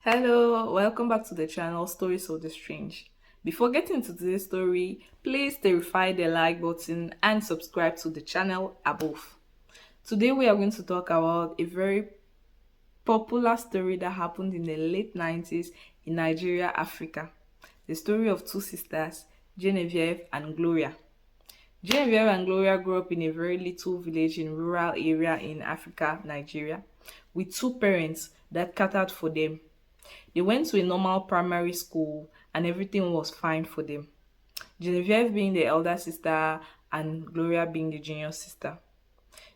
Hello, welcome back to the channel Stories of the Strange. Before getting into today's story, please terrify the like button and subscribe to the channel above. Today we are going to talk about a very popular story that happened in the late 90s in Nigeria, Africa. The story of two sisters, Genevieve and Gloria. Genevieve and Gloria grew up in a very little village in rural area in Africa, Nigeria, with two parents that catered for them. They went to a normal primary school and everything was fine for them. Genevieve being the elder sister and Gloria being the junior sister.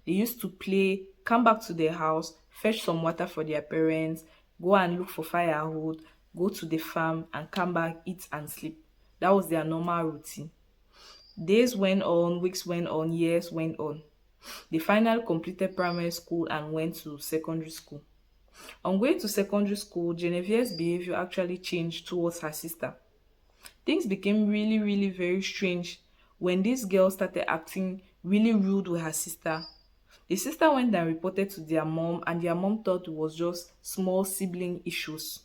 They used to play, come back to their house, fetch some water for their parents, go and look for firewood, go to the farm and come back, eat and sleep. That was their normal routine. Days went on, weeks went on, years went on. They finally completed primary school and went to secondary school. On going to secondary school, Genevieve's behavior actually changed towards her sister. Things became really very strange when this girl started acting really rude with her sister. The sister went and reported to their mom, and their mom thought it was just small sibling issues.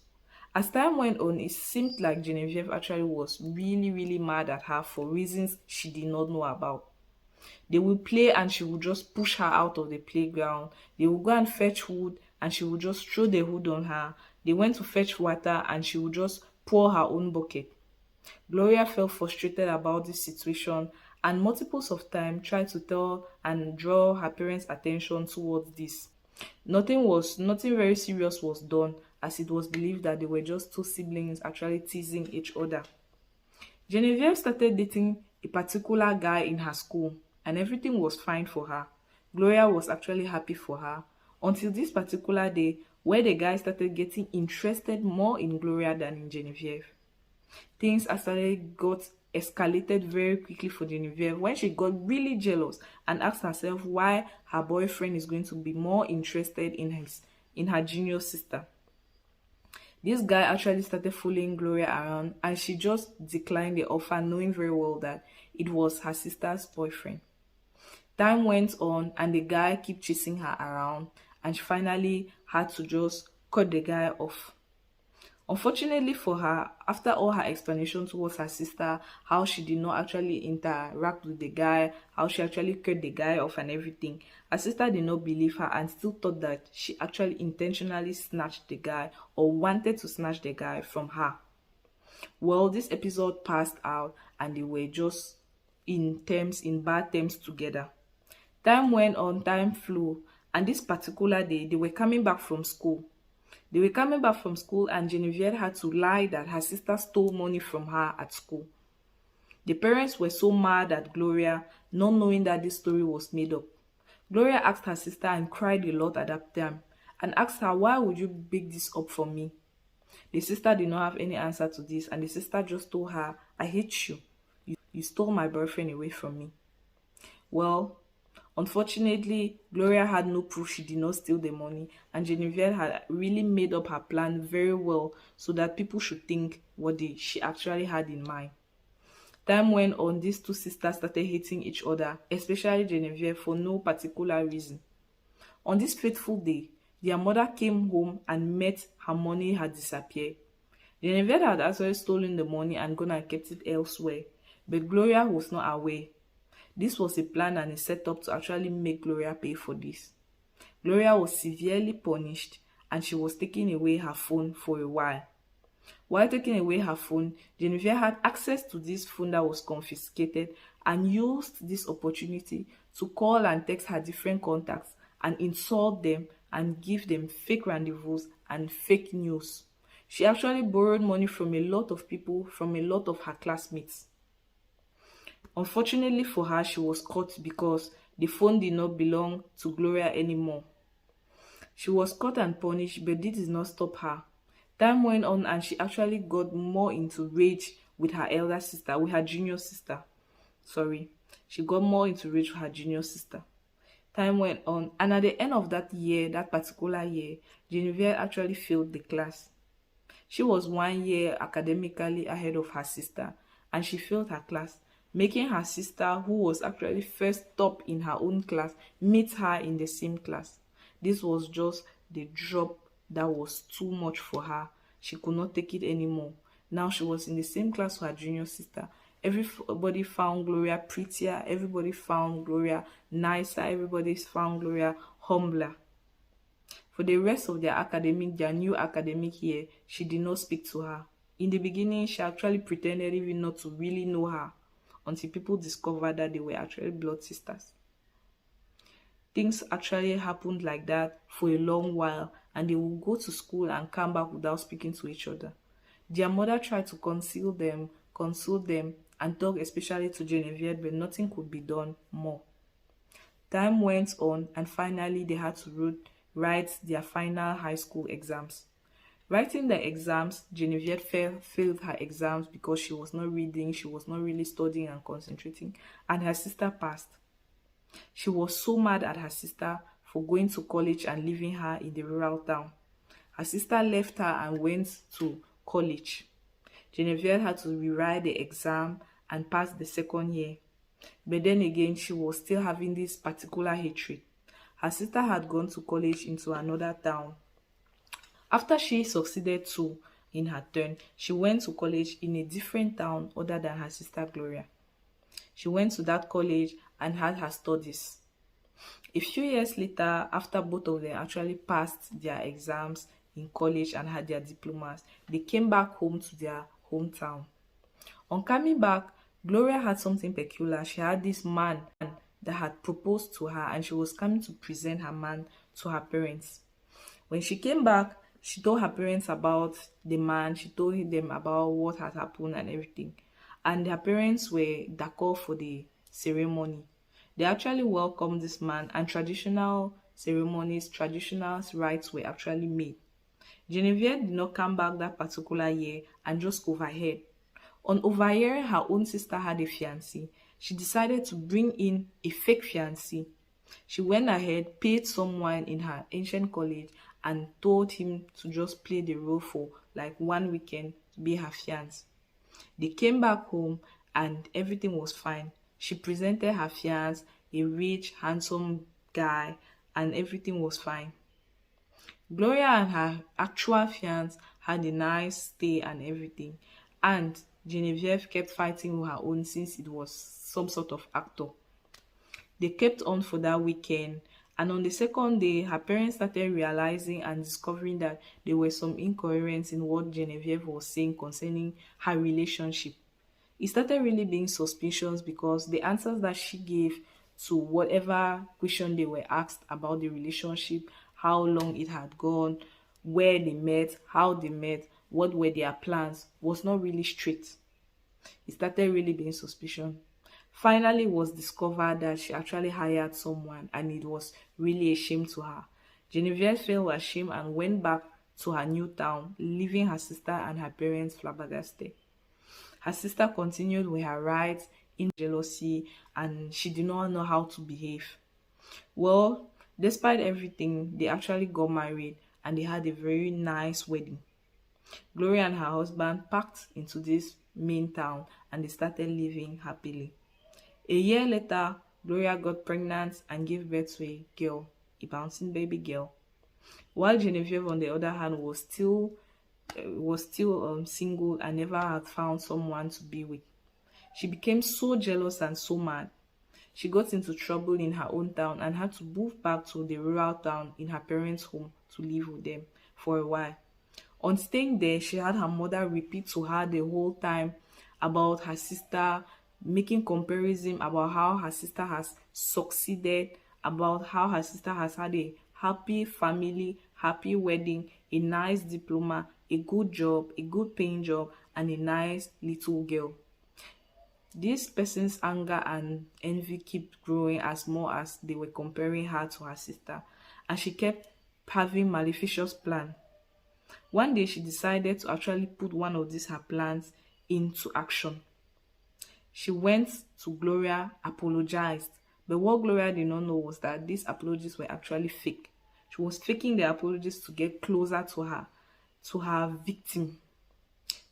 As time went on, it seemed like Genevieve actually was really mad at her for reasons she did not know about. They would play and she would just push her out of the playground. They would go and fetch wood and she would just throw the wood on her. They went to fetch water and she would just pour her own bucket. Gloria felt frustrated about this situation and multiples of time tried to tell and draw her parents' attention towards this. Nothing very serious was done, as it was believed that they were just two siblings actually teasing each other. Genevieve started dating a particular guy in her school and everything was fine for her. Gloria was actually happy for her until this particular day where the guy started getting interested more in Gloria than in Genevieve. Things actually got escalated very quickly for Genevieve when she got really jealous and asked herself why her boyfriend is going to be more interested in her junior sister. This guy actually started fooling Gloria around and she just declined the offer knowing very well that it was her sister's boyfriend. Time went on and the guy kept chasing her around and she finally had to just cut the guy off. Unfortunately for her, after all her explanation towards her sister, how she did not actually interact with the guy, how she actually cut the guy off and everything, her sister did not believe her and still thought that she actually intentionally snatched the guy or wanted to snatch the guy from her. Well, this episode passed out and they were just in bad terms together. Time went on, time flew, and this particular day they were coming back from school. They were coming back from school and Genevieve had to lie that her sister stole money from her at school. The parents were so mad at Gloria, not knowing that this story was made up. Gloria asked her sister and cried a lot at that time and asked her, why would you big this up for me? The sister did not have any answer to this and the sister just told her, I hate you. You stole my boyfriend away from me. Well, unfortunately, Gloria had no proof she did not steal the money, and Genevieve had really made up her plan very well so that people should think what she actually had in mind. Time went on, these two sisters started hating each other, especially Genevieve, for no particular reason. On this fateful day, their mother came home and met her money had disappeared. Genevieve had actually stolen the money and gone and kept it elsewhere, but Gloria was not aware. This was a plan and a setup to actually make Gloria pay for this. Gloria was severely punished and she was taking away her phone for a while. While taking away her phone, Genevieve had access to this phone that was confiscated and used this opportunity to call and text her different contacts and insult them and give them fake rendezvous and fake news. She actually borrowed money from a lot of people, from a lot of her classmates. Unfortunately for her, she was caught because the phone did not belong to Gloria anymore. She was caught and punished, but this did not stop her. Time went on and she actually got more into rage with her elder sister, with her junior sister. She got more into rage with her junior sister. Time went on and at the end of that year, that particular year, Genevieve actually failed the class. She was 1 year academically ahead of her sister and she failed her class, making her sister, who was actually first top in her own class, meet her in the same class. This was just the drop that was too much for her. She could not take it anymore. Now she was in the same class with her junior sister. Everybody found Gloria prettier, everybody found Gloria nicer, everybody found Gloria humbler. For the rest of their new academic year, she did not speak to her. In the beginning, she actually pretended even not to really know her until people discovered that they were actually blood sisters. Things actually happened like that for a long while, and they would go to school and come back without speaking to each other. Their mother tried to conceal them, console them, and talk especially to Genevieve, but nothing could be done more. Time went on, and finally they had to write their final high school exams. Writing the exams, Genevieve failed her exams because she was not reading, she was not really studying and concentrating, and her sister passed. She was so mad at her sister for going to college and leaving her in the rural town. Her sister left her and went to college. Genevieve had to rewrite the exam and pass the second year. But then again, she was still having this particular hatred. Her sister had gone to college into another town. After she succeeded too in her turn, she went to college in a different town other than her sister Gloria. She went to that college and had her studies. A few years later, after both of them actually passed their exams in college and had their diplomas, they came back home to their hometown. On coming back, Gloria had something peculiar. She had this man that had proposed to her, and she was coming to present her man to her parents. When she came back, she told her parents about the man, she told them about what had happened and everything. And her parents were d'accord for the ceremony. They actually welcomed this man, and traditional ceremonies, traditional rites were actually made. Genevieve did not come back that particular year and just overheard. On overhearing her own sister had a fiancé, she decided to bring in a fake fiancé. She went ahead, paid someone in her ancient college, and told him to just play the role for like one weekend to be her fiancé. They came back home and everything was fine. She presented her fiancé, a rich, handsome guy, and everything was fine. Gloria and her actual fiancé had a nice stay and everything. And Genevieve kept fighting with her own since it was some sort of actor. They kept on for that weekend, and on the second day, her parents started realizing and discovering that there were some incoherence in what Genevieve was saying concerning her relationship. It started really being suspicious because the answers that she gave to whatever question they were asked about the relationship, how long it had gone, where they met, how they met, what were their plans, was not really straight. It started really being suspicious. Finally, it was discovered that she actually hired someone and it was really a shame to her. Genevieve felt ashamed and went back to her new town, leaving her sister and her parents flabbergasted. Her sister continued with her rights in jealousy and she did not know how to behave. Well, despite everything, they actually got married and they had a very nice wedding. Gloria and her husband packed into this main town and they started living happily. A year later, Gloria got pregnant and gave birth to a girl, a bouncing baby girl. While Genevieve, on the other hand, was still single and never had found someone to be with. She became so jealous and so mad. She got into trouble in her own town and had to move back to the rural town in her parents' home to live with them for a while. On staying there, she had her mother repeat to her the whole time about her sister, making comparison about how her sister has succeeded, about how her sister has had a happy family, happy wedding, a nice diploma, a good job, a good paying job, and a nice little girl. This person's anger and envy kept growing as more as they were comparing her to her sister, and she kept having malicious plans. One day she decided to actually put one of these her plans into action. She went to Gloria, apologized, but what Gloria did not know was that these apologies were actually fake. She was faking the apologies to get closer to her victim.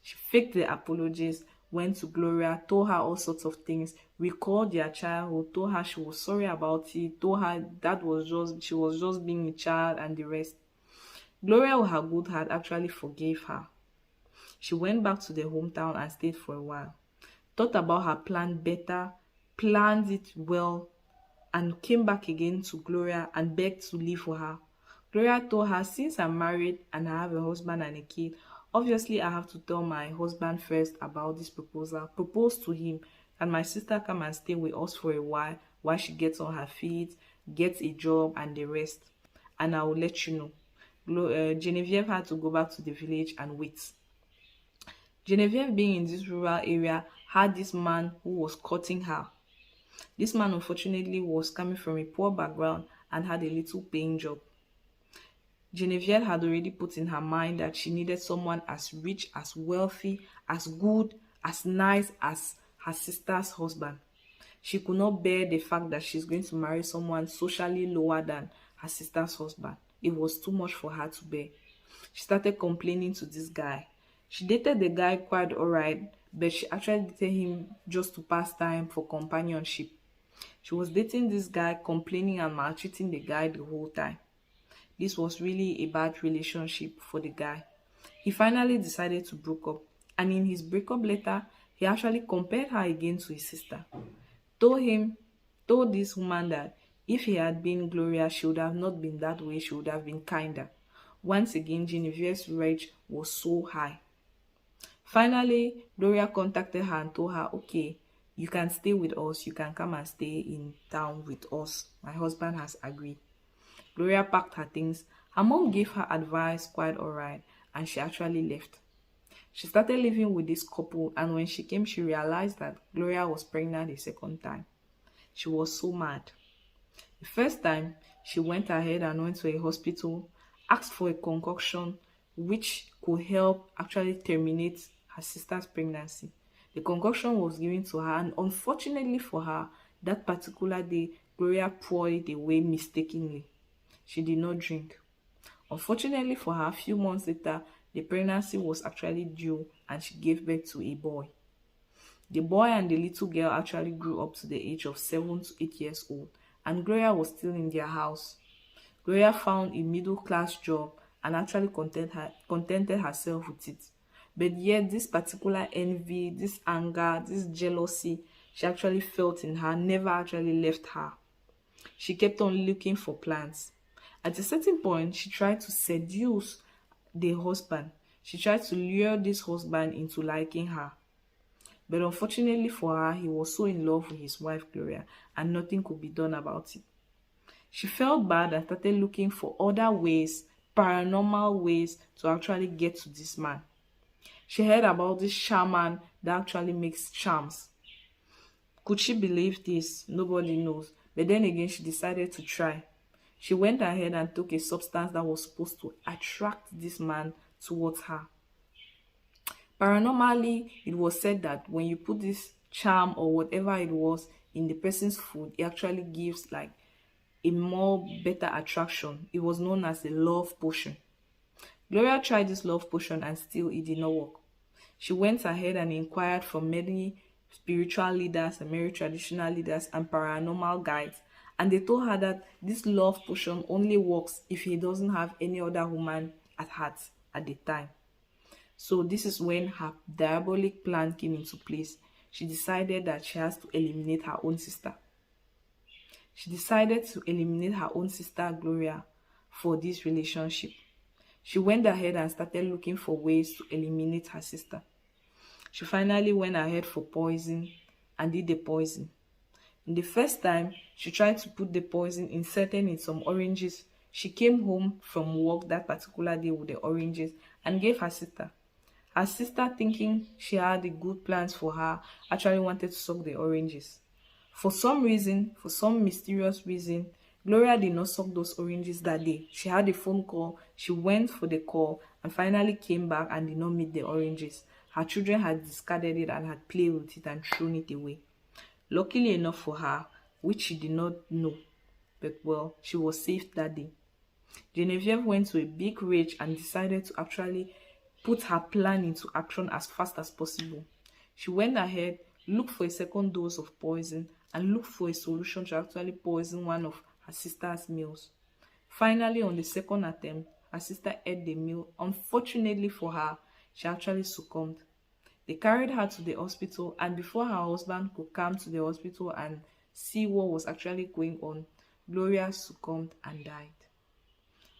She faked the apologies, went to Gloria, told her all sorts of things, recalled their childhood, told her she was sorry about it, told her that was just she was just being a child and the rest. Gloria, with her good heart, actually forgave her. She went back to their hometown and stayed for a while. Thought about her plan better, planned it well, and came back again to Gloria and begged to live for her. Gloria told her, since I'm married and I have a husband and a kid, obviously I have to tell my husband first about this proposal. Propose to him and my sister come and stay with us for a while she gets on her feet, gets a job and the rest. And I will let you know. Genevieve had to go back to the village and wait. Genevieve, being in this rural area, had this man who was courting her. This man unfortunately was coming from a poor background and had a little paying job. Genevieve had already put in her mind that she needed someone as rich, as wealthy, as good, as nice as her sister's husband. She could not bear the fact that she's going to marry someone socially lower than her sister's husband. It was too much for her to bear. She started complaining to this guy. She dated the guy quite alright, but she actually dated him just to pass time for companionship. She was dating this guy, complaining and maltreating the guy the whole time. This was really a bad relationship for the guy. He finally decided to break up, and in his breakup letter, he actually compared her again to his sister. Told this woman that if he had been Gloria, she would have not been that way, she would have been kinder. Once again, Genevieve's rage was so high. Finally, Gloria contacted her and told her, okay, you can stay with us, you can come and stay in town with us. My husband has agreed. Gloria packed her things. Her mom gave her advice quite alright, and she actually left. She started living with this couple, and when she came, she realized that Gloria was pregnant a second time. She was so mad. The first time, she went ahead and went to a hospital, asked for a concoction which could help actually terminate her sister's pregnancy. The concoction was given to her, and unfortunately for her, that particular day, Gloria poured it away mistakenly. She did not drink. Unfortunately for her, a few months later, the pregnancy was actually due and she gave birth to a boy. The boy and the little girl actually grew up to the age of 7 to 8 years old, and Gloria was still in their house. Gloria found a middle-class job and actually contented herself with it. But yet this particular envy, this anger, this jealousy she actually felt in her never actually left her. She kept on looking for plans. At a certain point, she tried to seduce the husband. She tried to lure this husband into liking her. But unfortunately for her, he was so in love with his wife Gloria, and nothing could be done about it. She felt bad and started looking for other ways, paranormal ways, to actually get to this man. She heard about this shaman that actually makes charms. Could she believe this? Nobody knows. But then again, she decided to try. She went ahead and took a substance that was supposed to attract this man towards her. Paranormally, it was said that when you put this charm or whatever it was in the person's food, it actually gives like a more better attraction. It was known as the love potion. Gloria tried this love potion and still it did not work. She went ahead and inquired from many spiritual leaders and many traditional leaders and paranormal guides, and they told her that this love potion only works if he doesn't have any other woman at heart at the time. So this is when her diabolic plan came into place. She decided that she has to eliminate her own sister. She decided to eliminate her own sister Gloria for this relationship. She went ahead and started looking for ways to eliminate her sister. She finally went ahead for poison and did the poison. In the first time, she tried to put the poison inserted in some oranges. She came home from work that particular day with the oranges and gave her sister. Her sister, thinking she had the good plans for her, actually wanted to suck the oranges. For some reason, for some mysterious reason, Gloria did not suck those oranges that day. She had a phone call, she went for the call, and finally came back and did not meet the oranges. Her children had discarded it and had played with it and thrown it away. Luckily enough for her, which she did not know, but well, she was saved that day. Genevieve went to a big rage and decided to actually put her plan into action as fast as possible. She went ahead, looked for a second dose of poison, and looked for a solution to actually poison one of her sister's meals. Finally, on the second attempt, her sister ate the meal. Unfortunately for her, she actually succumbed. They carried her to the hospital, and before her husband could come to the hospital and see what was actually going on, Gloria succumbed and died.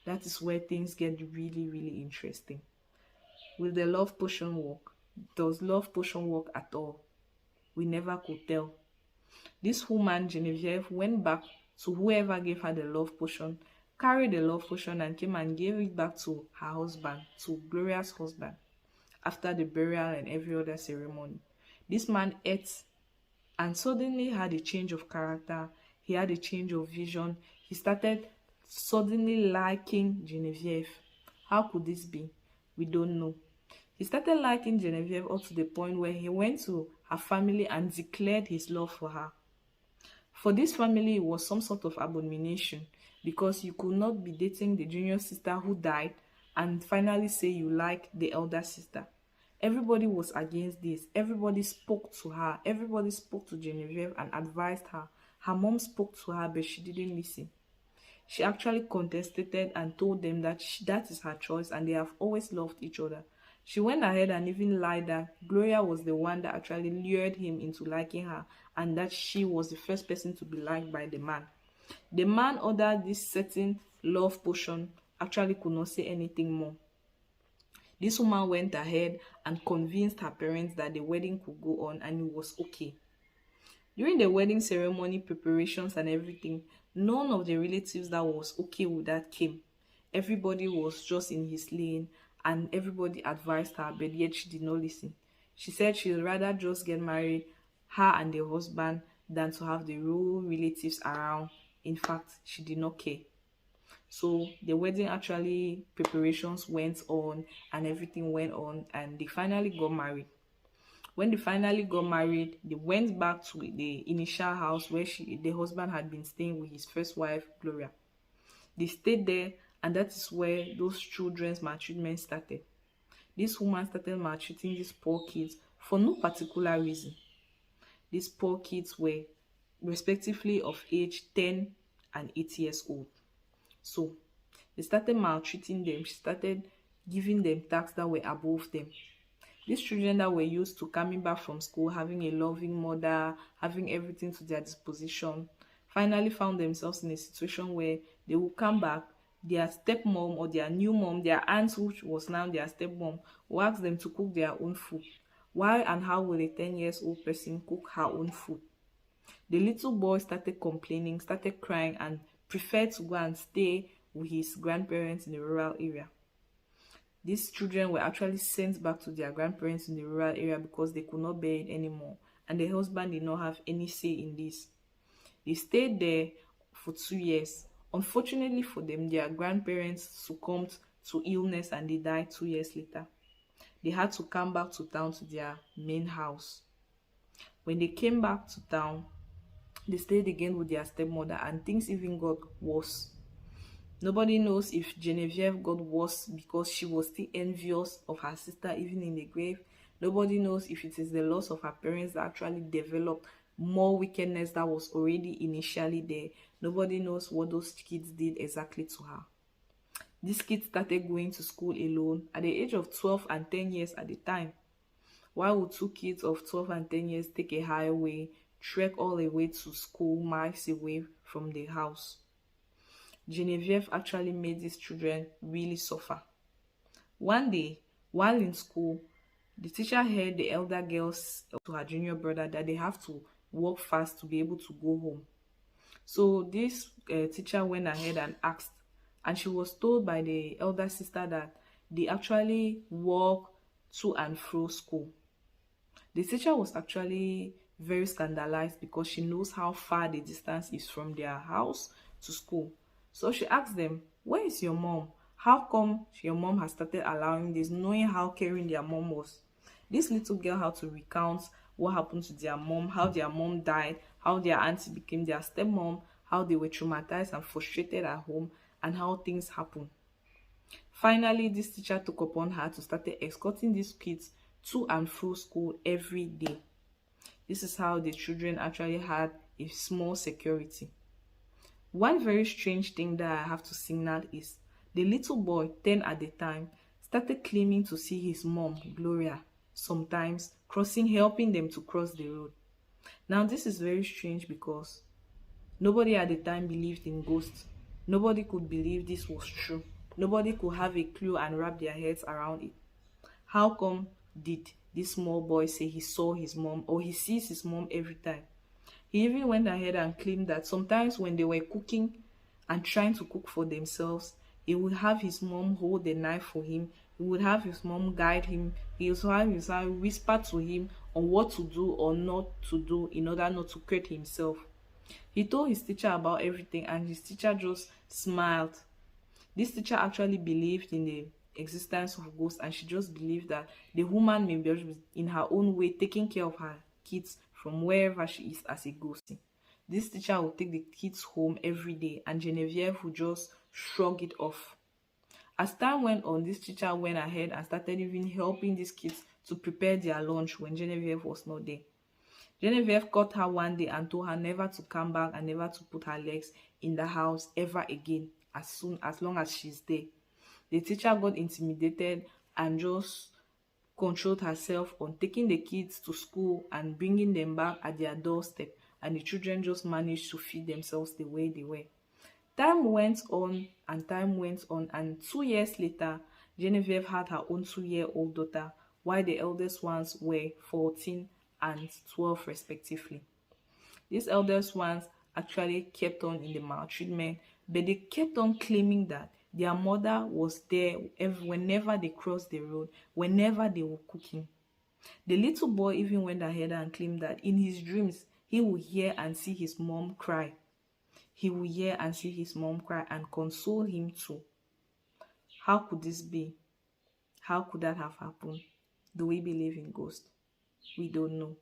That is where things get really, really interesting. Will the love potion work? Does love potion work at all? We never could tell. This woman, Genevieve, went back to whoever gave her the love potion, carried the love potion, and came and gave it back to her husband, to Gloria's husband, after the burial and every other ceremony. This man ate and suddenly had a change of character. He had a change of vision. He started suddenly liking Genevieve. How could this be? We don't know. He started liking Genevieve up to the point where he went to her family and declared his love for her. For this family, it was some sort of abomination because you could not be dating the junior sister who died and finally say you like the elder sister. Everybody was against this. Everybody spoke to her. Everybody spoke to Genevieve and advised her. Her mom spoke to her, but she didn't listen. She actually contested and told them that that is her choice and they have always loved each other. She went ahead and even lied that Gloria was the one that actually lured him into liking her and that she was the first person to be liked by the man. The man ordered this certain love potion, actually could not say anything more. This woman went ahead and convinced her parents that the wedding could go on and it was okay. During the wedding ceremony preparations and everything, none of the relatives that was okay with that came. Everybody was just in his lane and everybody advised her, but yet she did not listen. She said she'd rather just get married, her and the husband, than to have the real relatives around. In fact, she did not care. So the wedding actually preparations went on and everything went on and they finally got married. When they finally got married, they went back to the initial house where the husband had been staying with his first wife, Gloria. They stayed there, and that is where those children's maltreatment started. This woman started maltreating these poor kids for no particular reason. These poor kids were respectively of age 10 and 8 years old. So they started maltreating them. She started giving them tasks that were above them. These children that were used to coming back from school, having a loving mother, having everything to their disposition, finally found themselves in a situation where they will come back, their stepmom or their new mom, their aunt, which was now their stepmom, will ask them to cook their own food. Why and how will a 10 years old person cook her own food? The little boy started complaining, started crying, and preferred to go and stay with his grandparents in the rural area. These children were actually sent back to their grandparents in the rural area because they could not bear it anymore, and the husband did not have any say in this. They stayed there for 2 years. Unfortunately for them, their grandparents succumbed to illness and they died 2 years later. They had to come back to town to their main house. When they came back to town, they stayed again with their stepmother and things even got worse. Nobody knows if Genevieve got worse because she was still envious of her sister even in the grave. Nobody knows if it is the loss of her parents that actually developed more wickedness that was already initially there. Nobody knows what those kids did exactly to her. These kids started going to school alone at the age of 12 and 10 years at the time. Why would two kids of 12 and 10 years take a highway, trek all the way to school miles away from the house? Genevieve actually made these children really suffer. One day, while in school, the teacher heard the elder girls to her junior brother that they have to walk fast to be able to go home. So this teacher went ahead and asked, and she was told by the elder sister that they actually walk to and fro school. The teacher was actually very scandalized because she knows how far the distance is from their house to school. So she asked them, "Where is your mom? How come your mom has started allowing this, knowing how caring their mom was?" This little girl had to recount what happened to their mom, how their mom died, how their auntie became their stepmom, how they were traumatized and frustrated at home, and how things happened. Finally, this teacher took upon her to start escorting these kids to and through school every day. This is how the children actually had a small security. One very strange thing that I have to signal is the little boy, 10 at the time, started claiming to see his mom, Gloria, sometimes helping them to cross the road. Now, this is very strange because nobody at the time believed in ghosts. Nobody could believe this was true. Nobody could have a clue and wrap their heads around it. How come did this small boy say he saw his mom or he sees his mom every time? He even went ahead and claimed that sometimes when they were cooking and trying to cook for themselves, he would have his mom hold the knife for him. He would have his mom guide him. He also have his mom whisper to him on what to do or not to do in order not to hurt himself. He told his teacher about everything and his teacher just smiled. This teacher actually believed in the existence of ghosts and she just believed that the woman may be in her own way taking care of her kids from wherever she is as a ghost. This teacher would take the kids home every day and Genevieve would just shrug it off. As time went on, this teacher went ahead and started even helping these kids to prepare their lunch when Genevieve was not there. Genevieve caught her one day and told her never to come back and never to put her legs in the house ever again as long as she's there. The teacher got intimidated and just controlled herself on taking the kids to school and bringing them back at their doorstep, and the children just managed to feed themselves the way they were. Time went on, and 2 years later, Genevieve had her own 2-year-old daughter, while the eldest ones were 14 and 12 respectively. These eldest ones actually kept on in the maltreatment, but they kept on claiming that their mother was there whenever they crossed the road, whenever they were cooking. The little boy even went ahead and claimed that in his dreams, he would hear and see his mom cry. He would hear and see his mom cry and console him too. How could this be? How could that have happened? Do we believe in ghosts? We don't know.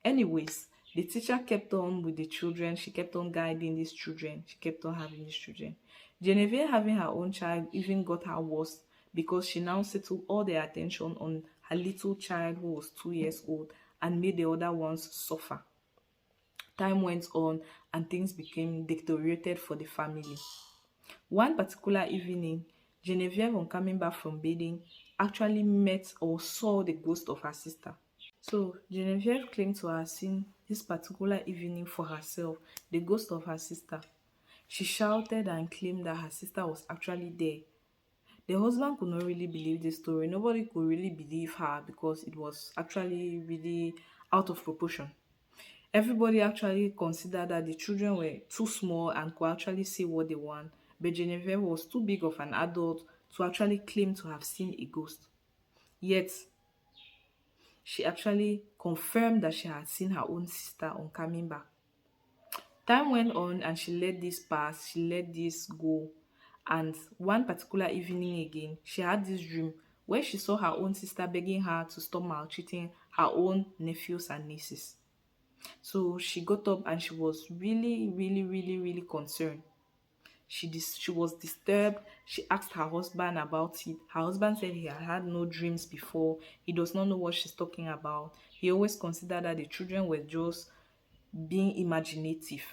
Anyways, the teacher kept on with the children. She kept on guiding these children. She kept on having these children. Genevieve having her own child even got her worse because she now settled all the attention on her little child who was 2 years old and made the other ones suffer. Time went on and things became deteriorated for the family. One particular evening, Genevieve, on coming back from bathing, actually met or saw the ghost of her sister. So Genevieve claimed to have seen this particular evening for herself, the ghost of her sister. She shouted and claimed that her sister was actually there. The husband could not really believe this story. Nobody could really believe her because it was actually really out of proportion. Everybody actually considered that the children were too small and could actually say what they want, but Genevieve was too big of an adult to actually claim to have seen a ghost. Yet, she actually confirmed that she had seen her own sister on coming back. Time went on and she let this pass, she let this go. And one particular evening again, she had this dream where she saw her own sister begging her to stop maltreating her own nephews and nieces. So she got up and she was really concerned. She was disturbed. She asked her husband about it. Her husband said he had no dreams before. He does not know what she's talking about. He always considered that the children were just being imaginative.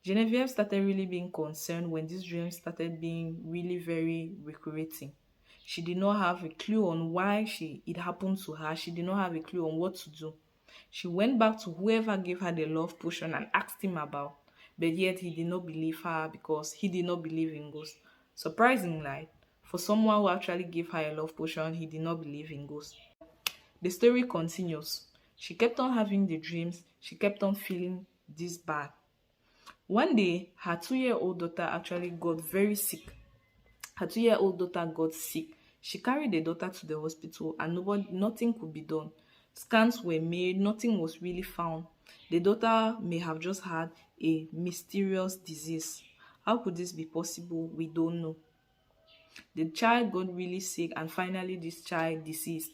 Genevieve started really being concerned when these dreams started being really very recurring. She did not have a clue on why it happened to her. She did not have a clue on what to do. She went back to whoever gave her the love potion and asked him about, but yet he did not believe her because he did not believe in ghosts. Surprisingly, for someone who actually gave her a love potion, he did not believe in ghosts. The story continues. She kept on having the dreams. She kept on feeling this bad. One day, her 2-year-old daughter actually got very sick. Her 2-year-old daughter got sick. She carried the daughter to the hospital and nothing could be done. Scans were made, nothing was really found. The daughter may have just had a mysterious disease. How could this be possible? We don't know. The child got really sick and finally this child deceased.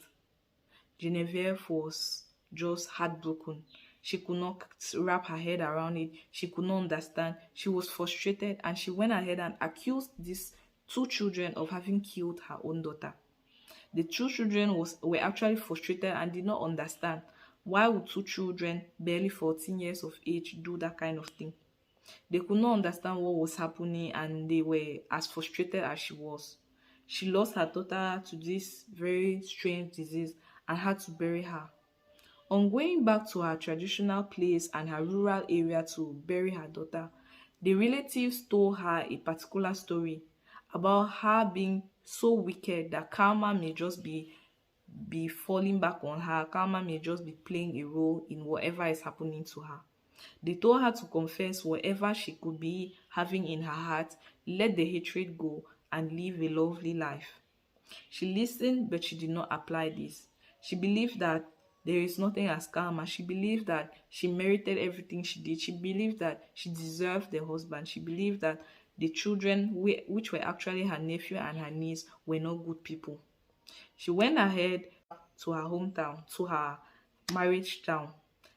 Genevieve was just heartbroken. She could not wrap her head around it. She could not understand. She was frustrated and she went ahead and accused these two children of having killed her own daughter. The two children were actually frustrated and did not understand why would two children barely 14 years of age do that kind of thing. They could not understand what was happening and they were as frustrated as she was. She lost her daughter to this very strange disease and had to bury her. On going back to her traditional place and her rural area to bury her daughter, the relatives told her a particular story about her being so wicked that karma may just be falling back on her. Karma may just be playing a role in whatever is happening to her. They told her to confess whatever she could be having in her heart, let the hatred go, and live a lovely life. She listened, but she did not apply this. She believed that there is nothing as karma. She believed that she merited everything she did. She believed that she deserved the husband. She believed that the children, which were actually her nephew and her niece, were not good people. She went ahead to her hometown, to her marriage town.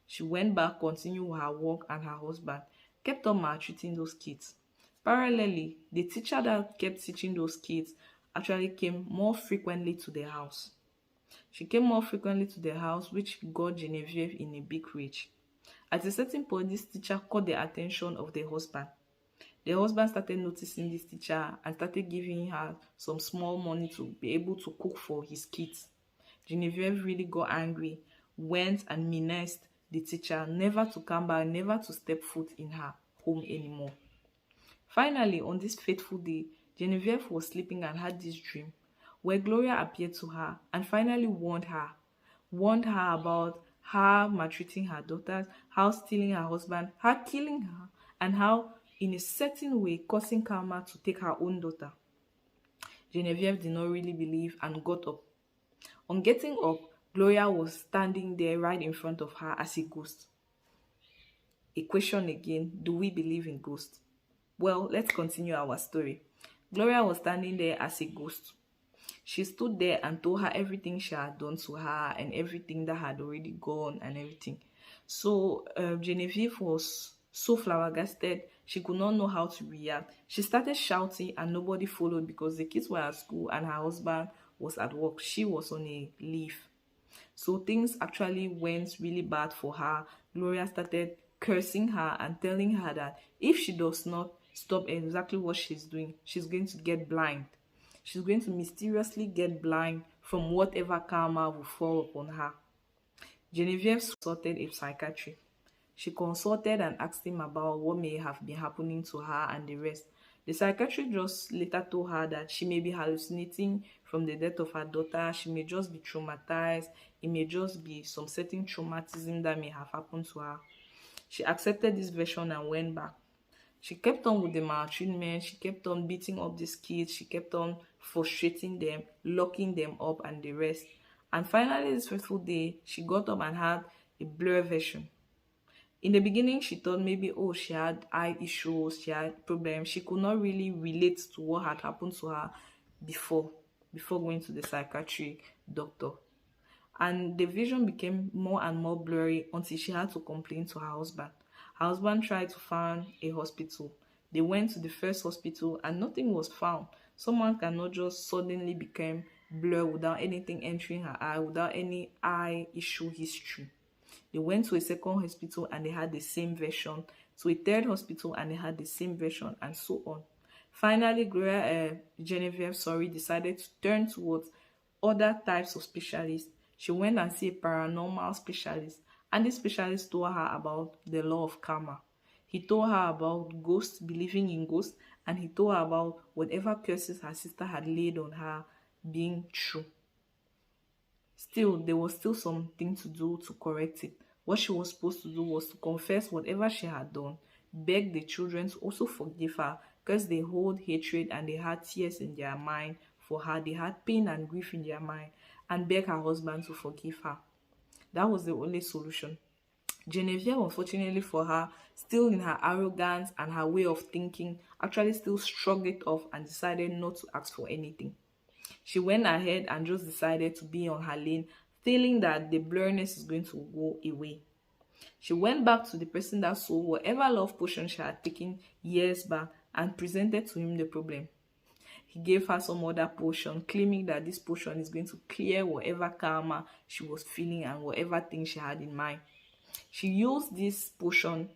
She went back, continued her work, and her husband kept on maltreating those kids. Parallelly, the teacher that kept teaching those kids actually came more frequently to the house. She came more frequently to the house, which got Genevieve in a big rage. At a certain point, this teacher caught the attention of the husband. The husband started noticing this teacher and started giving her some small money to be able to cook for his kids. Genevieve really got angry, went and menaced the teacher never to come back, never to step foot in her home anymore. Finally, on this fateful day, Genevieve was sleeping and had this dream where Gloria appeared to her and finally warned her about her maltreating her daughters, how stealing her husband, her killing her, and how, in a certain way, causing karma to take her own daughter. Genevieve did not really believe and got up. On getting up, Gloria was standing there right in front of her as a ghost. A question again, do we believe in ghosts? Well, let's continue our story. Gloria was standing there as a ghost. She stood there and told her everything she had done to her and everything that had already gone and everything. So Genevieve was so flabbergasted, she could not know how to react. She started shouting and nobody followed because the kids were at school and her husband was at work. She was on a leave. So things actually went really bad for her. Gloria started cursing her and telling her that if she does not stop exactly what she's doing, she's going to get blind. She's going to mysteriously get blind from whatever karma will fall upon her. Genevieve consulted a psychiatrist. She consulted and asked him about what may have been happening to her and the rest. The psychiatrist just later told her that she may be hallucinating from the death of her daughter. She may just be traumatized. It may just be some certain traumatism that may have happened to her. She accepted this version and went back. She kept on with the maltreatment. She kept on beating up these kids. She kept on frustrating them, locking them up, and the rest. And finally, this fateful day, she got up and had a blur version. In the beginning, she thought maybe, oh, she had eye issues, she had problems. She could not really relate to what had happened to her before, before going to the psychiatric doctor. And the vision became more and more blurry until she had to complain to her husband. Her husband tried to find a hospital. They went to the first hospital and nothing was found. Someone cannot just suddenly become blur without anything entering her eye, without any eye issue history. They went to a second hospital and they had the same version, to a third hospital and they had the same version, and so on. Finally, Genevieve, decided to turn towards other types of specialists. She went and see a paranormal specialist, and this specialist told her about the law of karma. He told her about ghosts, believing in ghosts, and he told her about whatever curses her sister had laid on her being true. Still, there was still something to do to correct it. What she was supposed to do was to confess whatever she had done, beg the children to also forgive her because they hold hatred and they had tears in their mind for her. They had pain and grief in their mind, and beg her husband to forgive her. That was the only solution. Genevieve, unfortunately for her, still in her arrogance and her way of thinking, actually still shrugged it off and decided not to ask for anything. She went ahead and just decided to be on her lane, feeling that the blurriness is going to go away. She went back to the person that sold whatever love potion she had taken years back and presented to him the problem. He gave her some other potion, claiming that this potion is going to clear whatever karma she was feeling and whatever thing she had in mind. She used this potion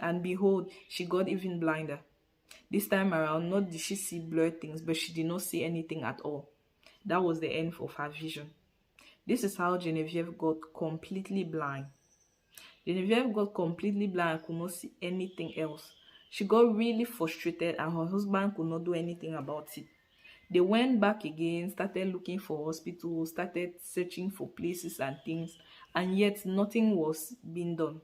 and behold, she got even blinder. This time around, not did she see blurred things, but she did not see anything at all. That was the end of her vision. This is how Genevieve got completely blind. Genevieve got completely blind and could not see anything else. She got really frustrated and her husband could not do anything about it. They went back again, started looking for hospitals, started searching for places and things, and yet nothing was being done.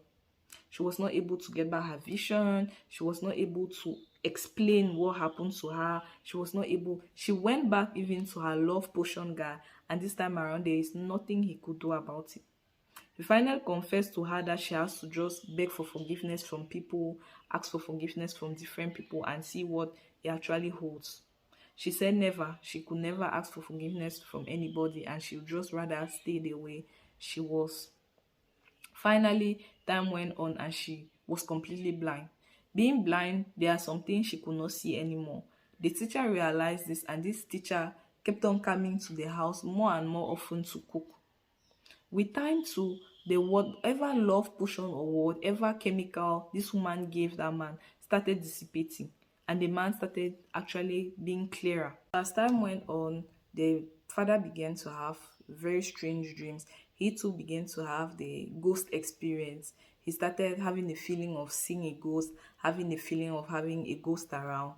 She was not able to get back her vision. She was not able to explain what happened to her. She went back even to her love potion guy, and this time around, there is nothing he could do about it. He finally confessed to her that she has to just beg for forgiveness from people, ask for forgiveness from different people, and see what it actually holds. She said never, she could never ask for forgiveness from anybody, and she would just rather stay the way she was. Finally, time went on and she was completely blind. Being blind, there are some things she could not see anymore. The teacher realized this, and this teacher kept on coming to the house more and more often to cook. With time too, the whatever love potion or whatever chemical this woman gave that man started dissipating, and the man started actually being clearer. As time went on, the father began to have very strange dreams. He too began to have the ghost experience. He started having a feeling of seeing a ghost, having a feeling of having a ghost around.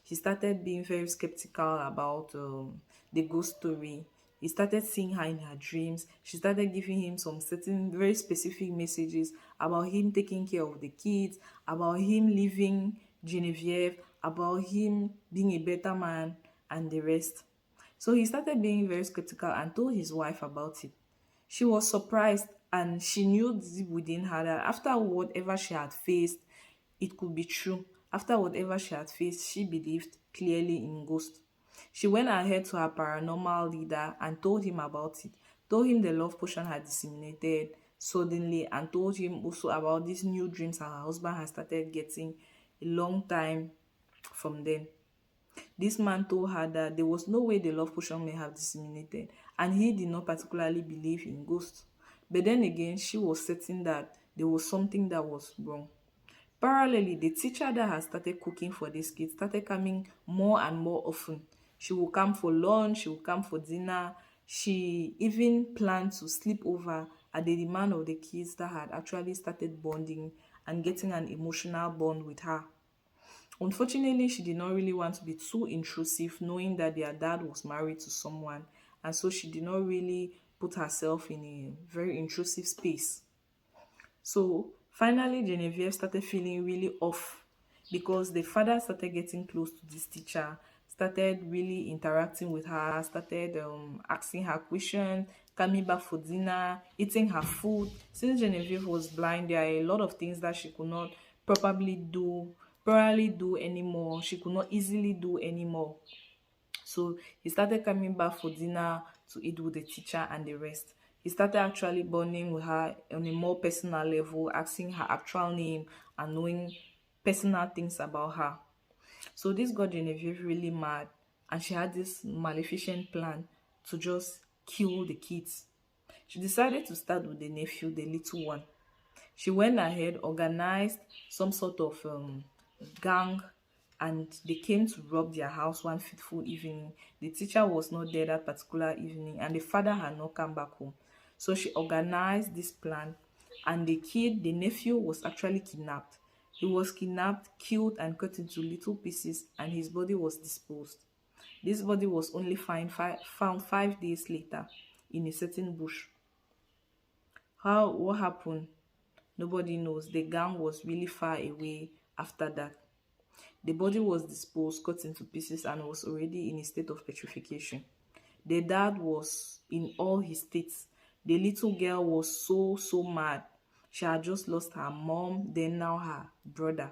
He started being very skeptical about the ghost story. He started seeing her in her dreams. She started giving him some certain very specific messages about him taking care of the kids, about him leaving Genevieve, about him being a better man, and the rest. So he started being very skeptical and told his wife about it. She was surprised, and she knew deep within her that after whatever she had faced, it could be true. After whatever she had faced, she believed clearly in ghosts. She went ahead to her paranormal leader and told him about it, told him the love potion had disseminated suddenly, and told him also about these new dreams her husband had started getting a long time from then. This man told her that there was no way the love potion may have disseminated, and he did not particularly believe in ghosts. But then again, she was certain that there was something that was wrong. Parallelly, the teacher that had started cooking for these kids started coming more and more often. She would come for lunch, she would come for dinner. She even planned to sleep over at the demand of the kids that had actually started bonding and getting an emotional bond with her. Unfortunately, she did not really want to be too intrusive, knowing that their dad was married to someone, and so she did not really put herself in a very intrusive space. So finally, Genevieve started feeling really off because the father started getting close to this teacher, started really interacting with her, started asking her questions, coming back for dinner, eating her food. Since Genevieve was blind, there are a lot of things that she could not probably do anymore. She could not easily do anymore. So he started coming back for dinner to eat with the teacher and the rest. He started actually bonding with her on a more personal level, asking her actual name and knowing personal things about her. So this got Genevieve really mad, and she had this maleficent plan to just kill the kids. She decided to start with the nephew, the little one. She went ahead, organized some sort of gang, and they came to rob their house one fateful evening. The teacher was not there that particular evening, and the father had not come back home. So she organized this plan, and the nephew, was actually kidnapped. He was kidnapped, killed, and cut into little pieces, and his body was disposed. This body was only found 5 days later in a certain bush. What happened? Nobody knows. The gang was really far away after that. The body was disposed, cut into pieces, and was already in a state of petrification. The dad was in all his states. The little girl was so mad. She had just lost her mom, then now her brother.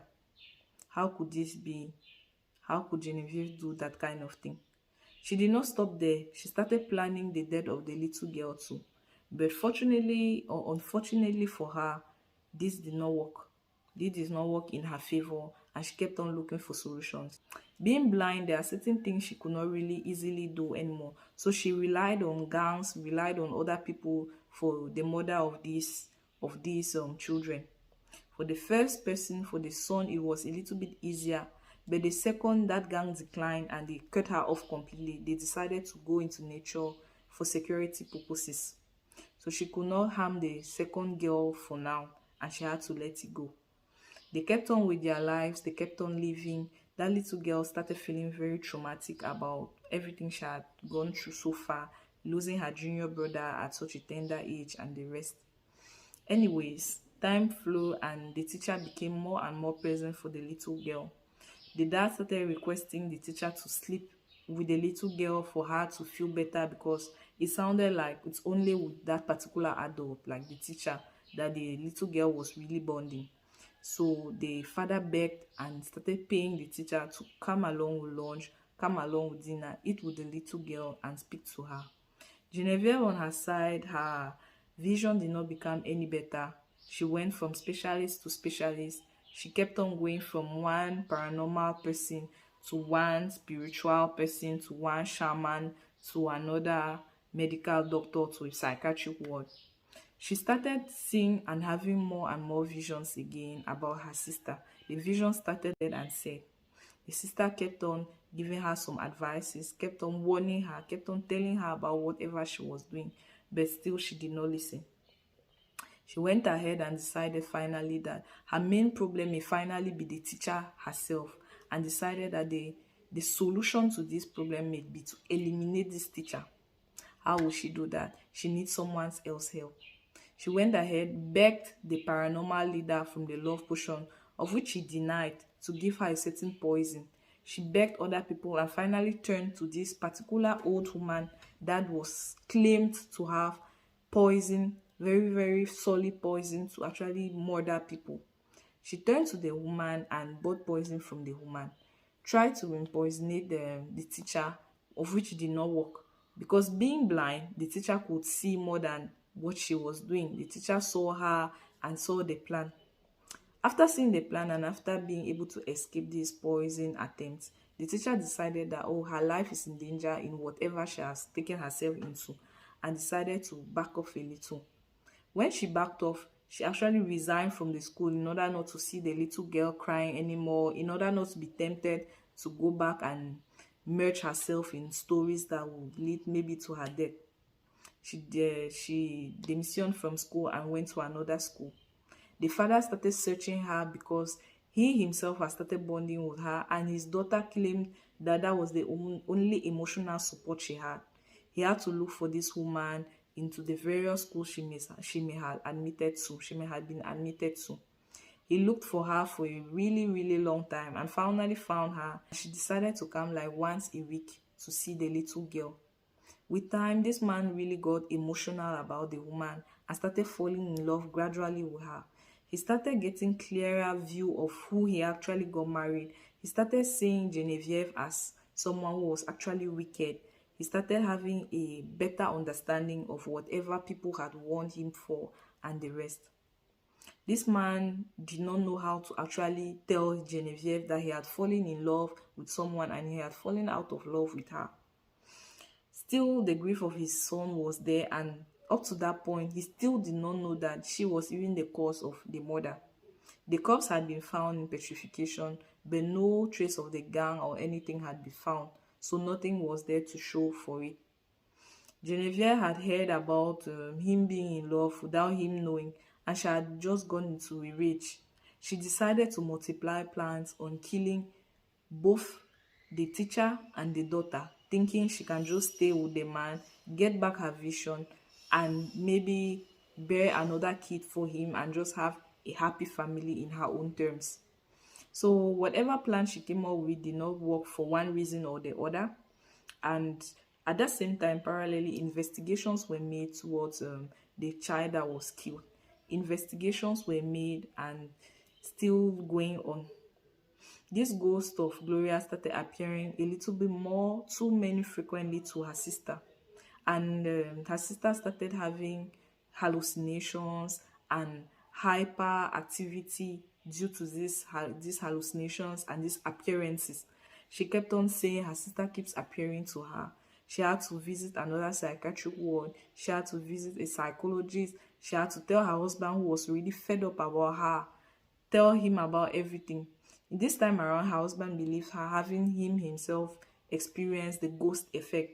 How could this be? How could Genevieve do that kind of thing? She did not stop there. She started planning the death of the little girl too. But fortunately or unfortunately for her, this did not work. This did not work in her favor, and she kept on looking for solutions. Being blind, there are certain things she could not really easily do anymore. So she relied on gangs, relied on other people for the murder of these children. For the first person, for the son, it was a little bit easier But the second that gang declined and they cut her off completely, they decided to go into nature for security purposes. So she could not harm the second girl for now, and she had to let it go. They kept on with their lives, they kept on living. That little girl started feeling very traumatic about everything she had gone through so far, losing her junior brother at such a tender age, and the rest. Anyways, time flew and the teacher became more and more present for the little girl. The dad started requesting the teacher to sleep with the little girl for her to feel better, because it sounded like it's only with that particular adult, like the teacher, that the little girl was really bonding. So the father begged and started paying the teacher to come along with lunch, come along with dinner, eat with the little girl, and speak to her. Genevieve, on her side, her vision did not become any better. She went from specialist to specialist. She kept on going from one paranormal person to one spiritual person to one shaman to another medical doctor to a psychiatric ward. She started seeing and having more and more visions again about her sister. The vision started and said, the sister kept on giving her some advices, kept on warning her, kept on telling her about whatever she was doing, but still she did not listen. She went ahead and decided finally that her main problem may finally be the teacher herself, and decided that the solution to this problem may be to eliminate this teacher. How will she do that? She needs someone else's help. She went ahead, begged the paranormal leader from the love potion, of which he denied, to give her a certain poison. She begged other people and finally turned to this particular old woman that was claimed to have poison, very, very solid poison to actually murder people. She turned to the woman and bought poison from the woman, tried to impersonate the teacher, of which did not work. Because being blind, the teacher could see more than what she was doing. The teacher saw her and saw the plan. After seeing the plan and after being able to escape this poison attempt, the teacher decided that, oh, her life is in danger in whatever she has taken herself into, and decided to back off a little. When she backed off, she actually resigned from the school in order not to see the little girl crying anymore, in order not to be tempted to go back and merge herself in stories that would lead maybe to her death. She demissioned from school and went to another school. The father started searching her because he himself had started bonding with her, and his daughter claimed that that was the only emotional support she had. He had to look for this woman into the various schools she may have been admitted to. He looked for her for a really, really long time and finally found her. She decided to come like once a week to see the little girl. With time, this man really got emotional about the woman and started falling in love gradually with her. He started getting clearer view of who he actually got married. He started seeing Genevieve as someone who was actually wicked. He started having a better understanding of whatever people had warned him for and the rest. This man did not know how to actually tell Genevieve that he had fallen in love with someone and he had fallen out of love with her. Still, the grief of his son was there, and up to that point, he still did not know that she was even the cause of the murder. The corpse had been found in petrification, but no trace of the gang or anything had been found, so nothing was there to show for it. Genevieve had heard about him being in love without him knowing, and she had just gone into a rage. She decided to multiply plans on killing both the teacher and the daughter, thinking she can just stay with the man, get back her vision, and maybe bear another kid for him and just have a happy family in her own terms. So whatever plan she came up with did not work for one reason or the other. And at that same time, parallelly, investigations were made towards the child that was killed. Investigations were made and still going on. This ghost of Gloria started appearing a little bit more, too many frequently to her sister. And her sister started having hallucinations and hyperactivity due to these hallucinations and these appearances. She kept on saying her sister keeps appearing to her. She had to visit another psychiatric ward. She had to visit a psychologist. She had to tell her husband, who was really fed up about her, tell him about everything. This time around, her husband believed her, having him himself experience the ghost effect,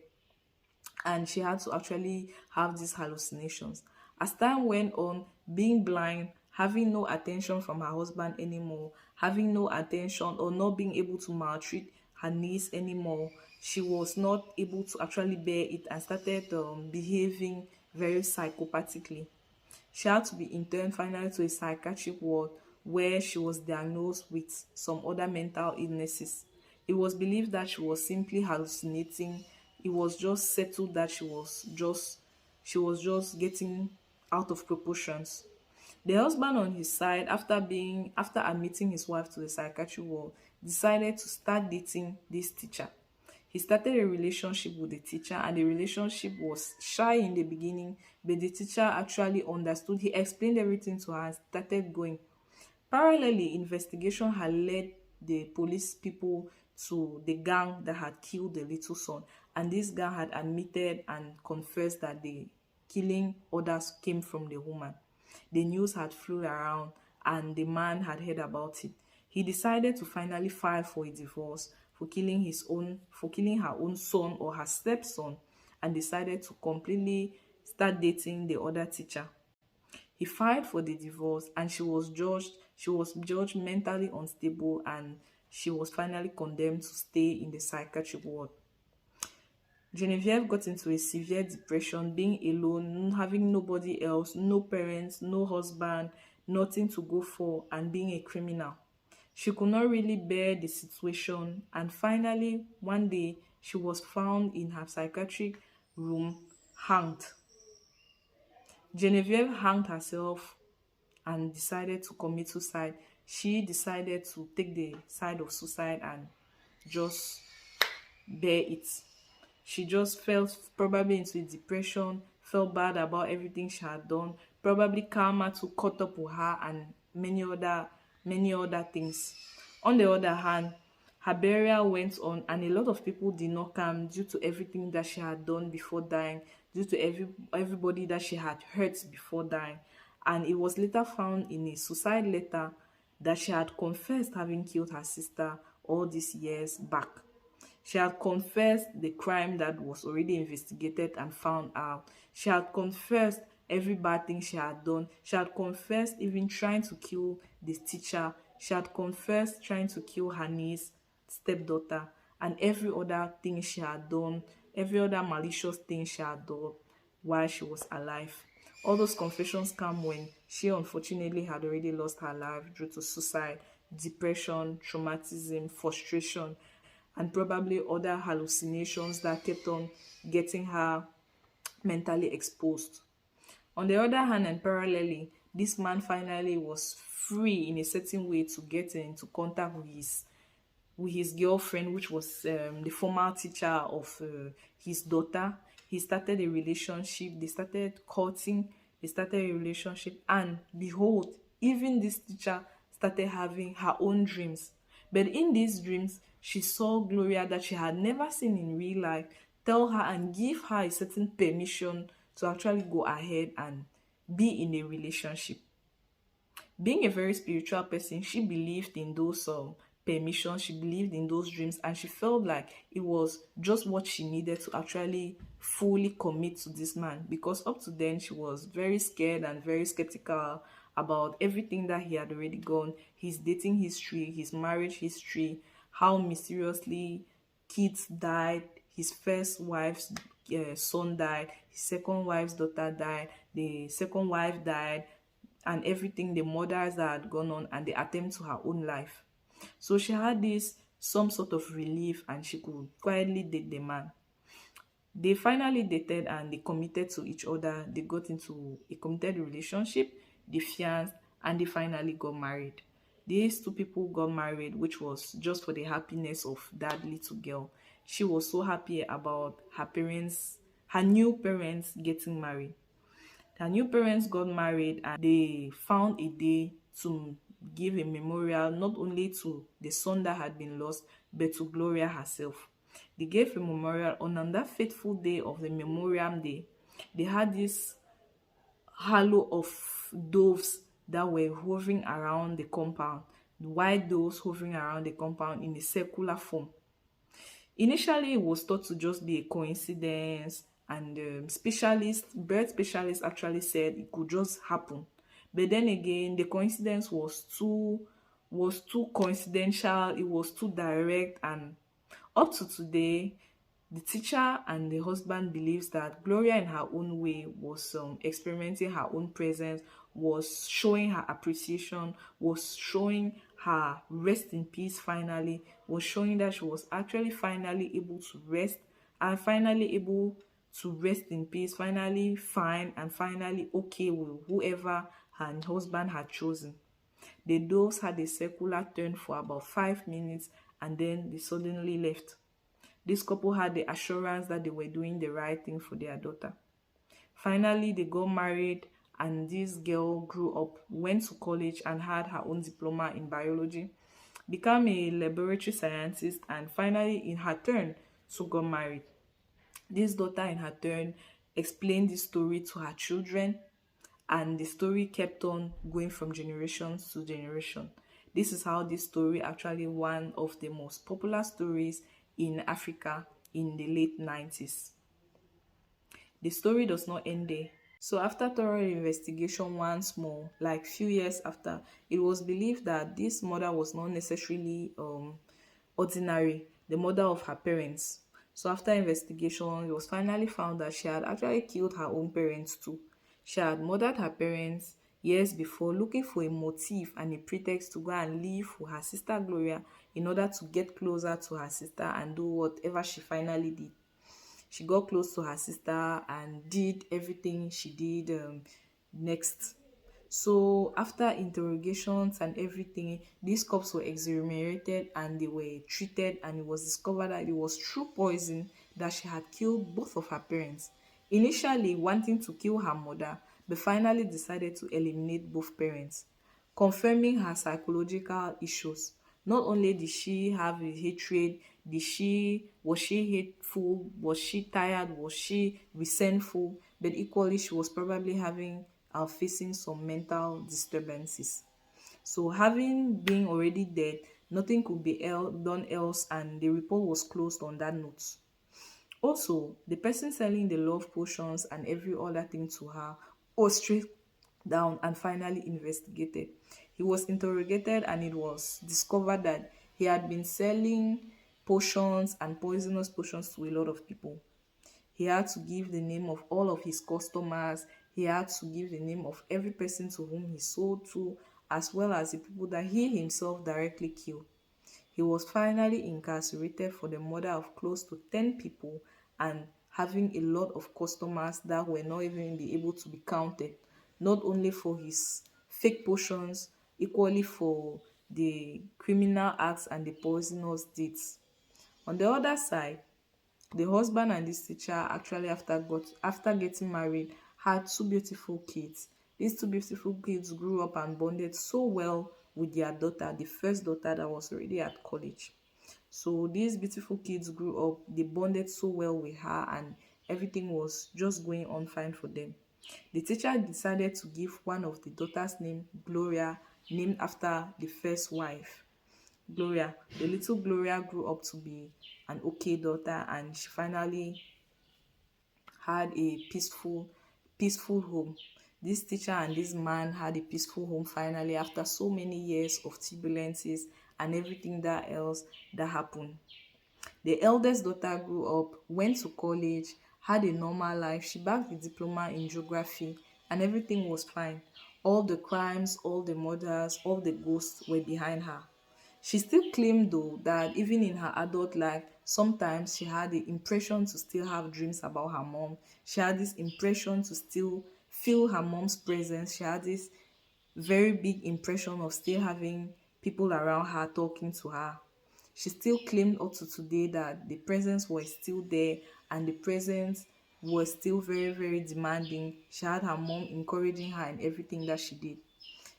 and she had to actually have these hallucinations. As time went on, being blind, having no attention from her husband anymore, having no attention or not being able to maltreat her niece anymore, she was not able to actually bear it and started behaving very psychopathically. She had to be interned finally to a psychiatric ward where she was diagnosed with some other mental illnesses. It was believed that she was simply hallucinating. It was just settled that she was just getting out of proportions. The husband on his side, after admitting his wife to the psychiatric ward, decided to start dating this teacher. He started a relationship with the teacher, and the relationship was shy in the beginning, but the teacher actually understood. He explained everything to her and started going. Parallelly, investigation had led the police people to the gang that had killed the little son, and this gang had admitted and confessed that the killing orders came from the woman. The news had flew around, and the man had heard about it. He decided to finally file for a divorce for killing her own son or her stepson, and decided to completely start dating the other teacher. He filed for the divorce, and she was judged mentally unstable, and she was finally condemned to stay in the psychiatric ward. Genevieve got into a severe depression, being alone, having nobody else, no parents, no husband, nothing to go for, and being a criminal. She could not really bear the situation, and finally, one day, she was found in her psychiatric room hanged. Genevieve hanged herself and decided to commit suicide. She decided to take the side of suicide and just bear it. She just fell probably into a depression, felt bad about everything she had done, probably karma to caught up with her, and many other things. On the other hand, her burial went on, and a lot of people did not come due to everything that she had done before dying, due to everybody that she had hurt before dying. And it was later found in a suicide letter that she had confessed having killed her sister all these years back. She had confessed the crime that was already investigated and found out. She had confessed every bad thing she had done. She had confessed even trying to kill the teacher. She had confessed trying to kill her niece, stepdaughter, and every other thing she had done, every other malicious thing she had done while she was alive. All those confessions come when she unfortunately had already lost her life due to suicide, depression, traumatism, frustration, and probably other hallucinations that kept on getting her mentally exposed. On the other hand, and parallelly, this man finally was free in a certain way to get into contact with his girlfriend, which was the former teacher of his daughter. He started a relationship. They started courting. They started a relationship, and behold, even this teacher started having her own dreams. But in these dreams, she saw Gloria that she had never seen in real life tell her and give her a certain permission to actually go ahead and be in a relationship. Being a very spiritual person, she believed in those permissions, she believed in those dreams, and she felt like it was just what she needed to actually fully commit to this man, because up to then she was very scared and very skeptical about everything that he had already gone, his dating history, his marriage history, how mysteriously kids died, his first wife's son died, his second wife's daughter died, the second wife died, and everything, the murders that had gone on, and the attempt to her own life. So she had this some sort of relief, and she could quietly date the man. They finally dated and they committed to each other. They got into a committed relationship, they fianced, and they finally got married. These two people got married, which was just for the happiness of that little girl. She was so happy about her new parents getting married. Her new parents got married, and they found a day to give a memorial not only to the son that had been lost, but to Gloria herself. They gave a memorial, and on that fateful day of the memorial day, they had this halo of doves that were hovering around the compound. white doves hovering around the compound in a circular form. Initially, it was thought to just be a coincidence, and bird specialists actually said it could just happen. But then again, the coincidence was too coincidental. It was too direct, and up to today, the teacher and the husband believes that Gloria, in her own way, was experimenting her own presence, was showing her appreciation, was showing her rest in peace finally, was showing that she was actually finally able to rest and finally able to rest in peace, finally fine and finally okay with whoever her husband had chosen. The doves had a circular turn for about 5 minutes and then they suddenly left. This couple had the assurance that they were doing the right thing for their daughter. Finally, they got married, and this girl grew up, went to college, and had her own diploma in biology, became a laboratory scientist, and finally, in her turn, so got married. This daughter, in her turn, explained this story to her children, and the story kept on going from generation to generation. This is how this story actually one of the most popular stories in Africa in the late 90s. The story does not end there. So after thorough investigation once more, like few years after, it was believed that this mother was not necessarily ordinary, the mother of her parents. So after investigation, it was finally found that she had actually killed her own parents too. She had murdered her parents years before, looking for a motive and a pretext to go and live with her sister Gloria in order to get closer to her sister and do whatever she finally did. She got close to her sister and did everything she did next. So after interrogations and everything, these cops were exonerated and they were treated, and it was discovered that it was through poison that she had killed both of her parents. Initially wanting to kill her mother, but finally decided to eliminate both parents, confirming her psychological issues. Not only did she have a hatred, was she hateful, was she tired, was she resentful, but equally she was probably having facing some mental disturbances. So having been already dead, nothing could be done else, and the report was closed on that note. Also, the person selling the love potions and every other thing to her was straight down and finally investigated. He was interrogated and it was discovered that he had been selling potions and poisonous potions to a lot of people. He had to give the name of all of his customers. He had to give the name of every person to whom he sold to, as well as the people that he himself directly killed. He was finally incarcerated for the murder of close to 10 people and having a lot of customers that were not even be able to be counted, not only for his fake potions, equally for the criminal acts and the poisonous deeds. On the other side, the husband and this teacher actually after getting married had two beautiful kids. These two beautiful kids grew up and bonded so well with their daughter, the first daughter that was already at college. So these beautiful kids grew up, they bonded so well with her, and everything was just going on fine for them. The teacher decided to give one of the daughters name Gloria, named after the first wife. Gloria, the little Gloria grew up to be an okay daughter, and she finally had a peaceful home. This teacher and this man had a peaceful home finally after so many years of turbulences and everything that else that happened. The eldest daughter grew up, went to college, had a normal life. She bagged the diploma in geography and everything was fine. All the crimes, all the murders, all the ghosts were behind her. She still claimed though that even in her adult life, sometimes she had the impression to still have dreams about her mom. She had this impression to still feel her mom's presence. She had this very big impression of still having people around her talking to her. She still claimed up to today that the presence was still there and the presence was still very, very demanding. She had her mom encouraging her in everything that she did.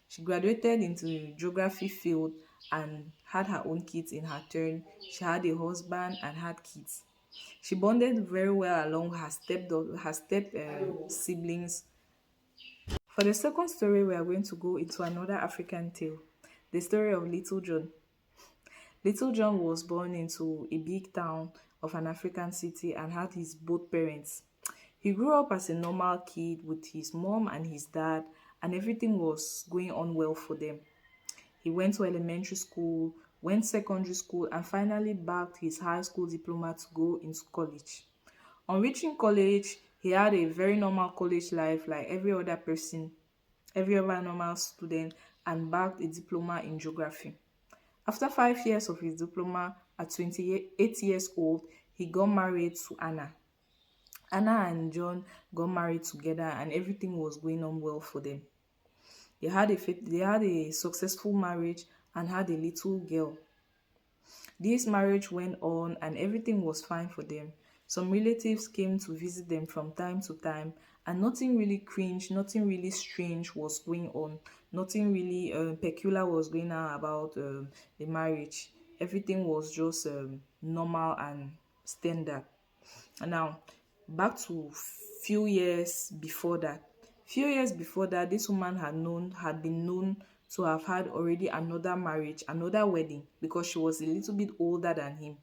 She graduated into the geography field and had her own kids in her turn. She had a husband and had kids. She bonded very well along her step siblings. For the second story, we are going to go into another African tale. The story of Little John. Little John was born into a big town of an African city and had his both parents. He grew up as a normal kid with his mom and his dad, and everything was going on well for them. He went to elementary school, went secondary school, and finally bagged his high school diploma to go into college. On reaching college, he had a very normal college life like every other person, every other normal student, and bagged a diploma in geography. After 5 years of his diploma, at 28 years old, he got married to Anna. Anna and John got married together, and everything was going on well for them. They had a successful marriage and had a little girl. This marriage went on and everything was fine for them. Some relatives came to visit them from time to time, and nothing really cringe, nothing really strange was going on. Nothing really peculiar was going on about the marriage. Everything was just normal and standard. And now, back to few years before that. Few years before that, this woman had been known to have had already another marriage, another wedding, because she was a little bit older than him.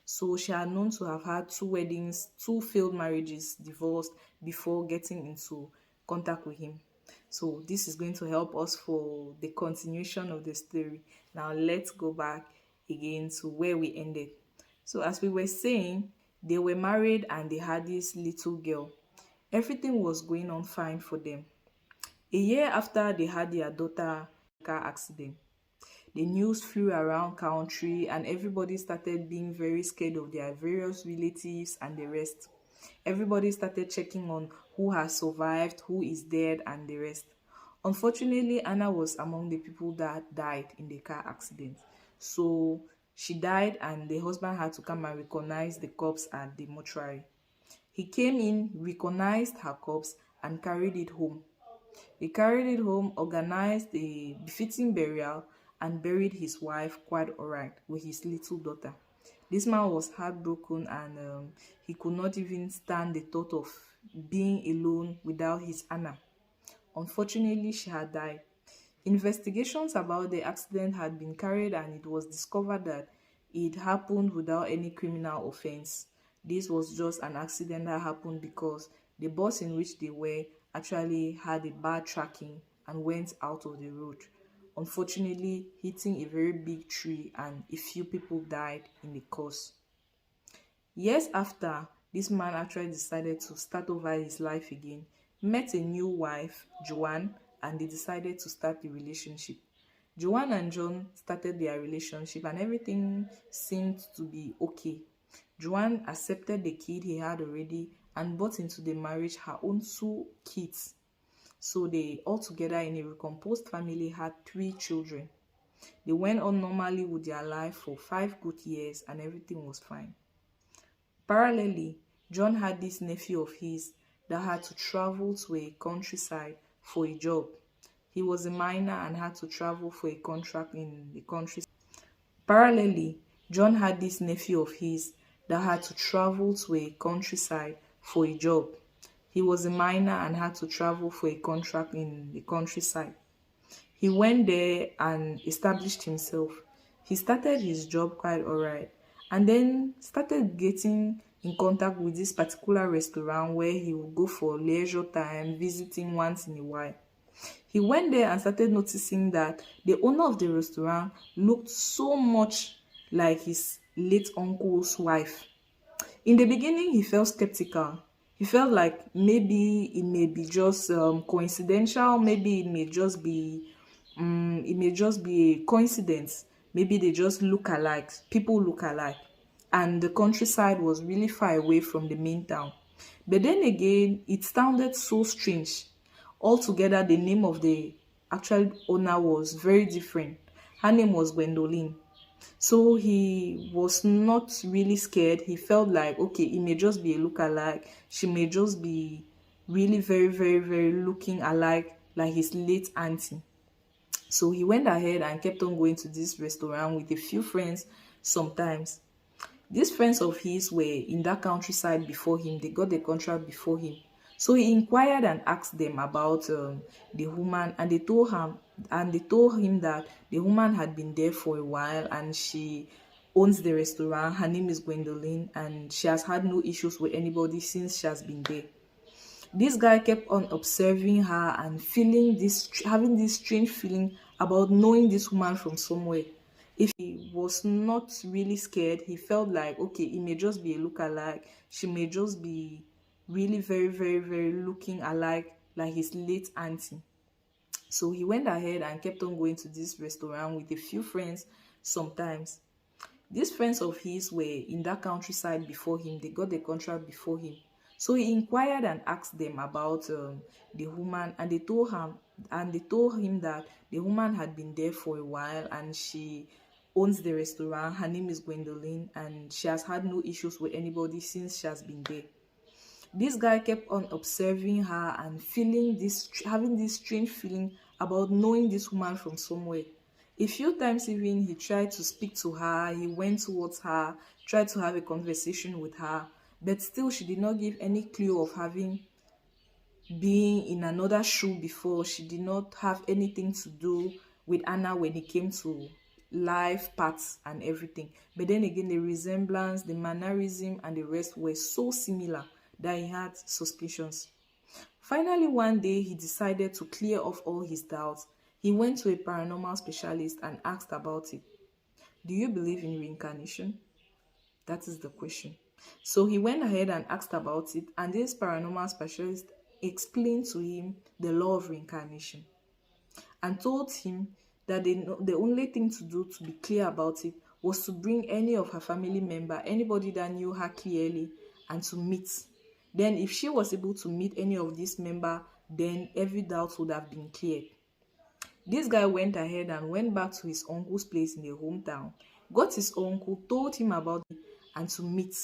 So she had known to have had two weddings, two failed marriages, divorced before getting into contact with him. So this is going to help us for the continuation of the story. Now let's go back again to where we ended. So as we were saying, they were married and they had this little girl. Everything was going on fine for them. A year after they had their daughter car accident, the news flew around country and everybody started being very scared of their various relatives and the rest. Everybody started checking on who has survived, who is dead, and the rest. Unfortunately, Anna was among the people that died in the car accident. So she died and the husband had to come and recognize the corpse at the mortuary. He came in, recognized her corpse, and carried it home. He carried it home, organized a befitting burial, and buried his wife quite alright with his little daughter. This man was heartbroken and he could not even stand the thought of being alone without his Anna. Unfortunately, she had died. Investigations about the accident had been carried and it was discovered that it happened without any criminal offense. This was just an accident that happened because the bus in which they were actually had a bad tracking and went out of the road, unfortunately hitting a very big tree, and a few people died in the course. Years after, this man actually decided to start over his life again, met a new wife, Joanne, and they decided to start the relationship. Joanne and John started their relationship and everything seemed to be okay. Joanne accepted the kid he had already and brought into the marriage her own two kids. So they all together in a recomposed family had 3 children. They went on normally with their life for 5 good years and everything was fine. Parallelly, John had this nephew of his that had to travel to a countryside for a job. He was a miner and had to travel for a contract in the countryside. Parallelly, John had this nephew of his that had to travel to a countryside for a job. He was a miner and had to travel for a contract in the countryside. He went there and established himself. He started his job quite alright and then started getting in contact with this particular restaurant where he would go for leisure time, visiting once in a while. He went there and started noticing that the owner of the restaurant looked so much like his late uncle's wife. In the beginning, he felt skeptical. He felt like maybe it may be just coincidental, maybe it may just be a coincidence. Maybe they just look alike, people look alike. And the countryside was really far away from the main town. But then again, it sounded so strange. Altogether, the name of the actual owner was very different. Her name was Gwendoline. So he was not really scared. He felt like, okay, it may just be a look-alike. She may just be really very, very, very looking alike like his late auntie. So he went ahead and kept on going to this restaurant with a few friends sometimes. These friends of his were in that countryside before him. They got the contract before him. So he inquired and asked them about the woman, and they told him that the woman had been there for a while and she owns the restaurant. Her name is Gwendolyn, and she has had no issues with anybody since she has been there. This guy kept on observing her and having this strange feeling about knowing this woman from somewhere. If he was not really scared, he felt like, okay, it may just be a look-alike. She may just be really very, very, very looking alike, like his late auntie. So he went ahead and kept on going to this restaurant with a few friends sometimes. These friends of his were in that countryside before him. They got the contract before him. So he inquired and asked them about the woman, and they told him that the woman had been there for a while and she owns the restaurant. Her name is Gwendolyn, and she has had no issues with anybody since she has been there. This guy kept on observing her and having this strange feeling about knowing this woman from somewhere. A few times even he tried to speak to her, he went towards her, tried to have a conversation with her, but still she did not give any clue of having been in another shoe before. She did not have anything to do with Anna when it came to life paths and everything. But then again, the resemblance, the mannerism, and the rest were so similar that he had suspicions. Finally, one day he decided to clear off all his doubts. He went to a paranormal specialist and asked about it. Do you believe in reincarnation? That is the question. So he went ahead and asked about it, and this paranormal specialist explained to him the law of reincarnation and told him that the only thing to do to be clear about it was to bring any of her family member, anybody that knew her clearly, and to meet. Then if she was able to meet any of these member, then every doubt would have been cleared. This guy went ahead and went back to his uncle's place in the hometown, got his uncle, told him about it, and to meet.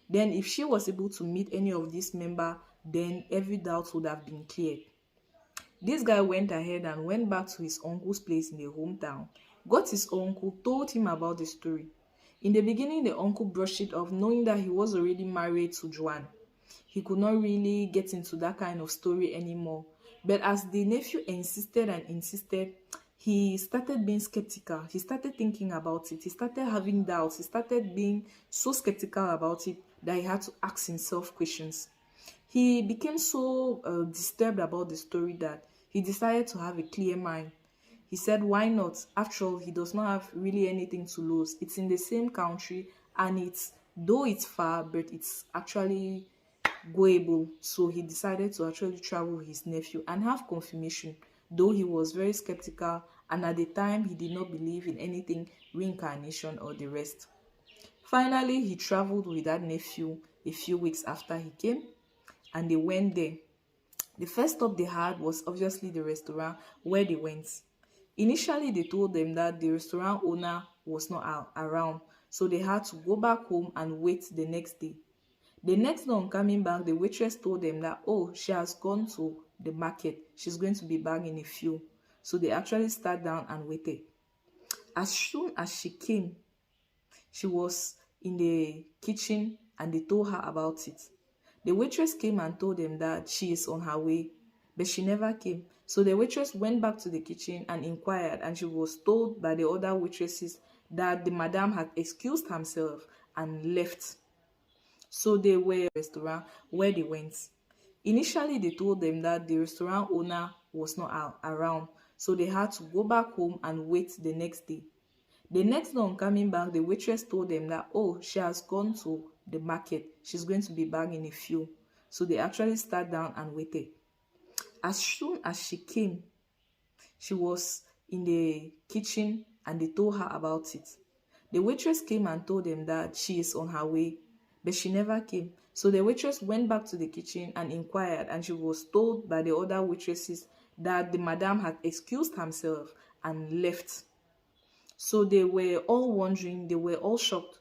Then if she was able to meet any of these member, then every doubt would have been cleared. This guy went ahead and went back to his uncle's place in the hometown, got his uncle, told him about the story. In the beginning, the uncle brushed it off, knowing that he was already married to Joanne. He could not really get into that kind of story anymore. But as the nephew insisted and insisted, he started being skeptical. He started thinking about it. He started having doubts. He started being so skeptical about it that he had to ask himself questions. He became so disturbed about the story that he decided to have a clear mind. He said, why not? After all, he does not have really anything to lose. It's in the same country, and though it's far, but it's actually goable. So he decided to actually travel with his nephew and have confirmation, though he was very skeptical, and at the time he did not believe in anything reincarnation or the rest. Finally, he traveled with that nephew a few weeks after he came, and they went there. The first stop they had was obviously the restaurant where they went. Initially, they told them that the restaurant owner was not around, so they had to go back home and wait the next day. The next day on coming back, the waitress told them that, oh, she has gone to the market. She's going to be back in a few. So they actually sat down and waited. As soon as she came, she was in the kitchen and they told her about it. The waitress came and told them that she is on her way, but she never came. So the waitress went back to the kitchen and inquired, and she was told by the other waitresses that the madam had excused herself and left. So they were at the restaurant where they went. Initially, they told them that the restaurant owner was not around, so they had to go back home and wait the next day. The next day on coming back, the waitress told them that, oh, she has gone to the market. She's going to be back in a few. So they actually sat down and waited. As soon as she came, she was in the kitchen and they told her about it. The waitress came and told them that she is on her way, but she never came. So the waitress went back to the kitchen and inquired, and she was told by the other waitresses that the madam had excused herself and left. So they were all wondering, they were all shocked.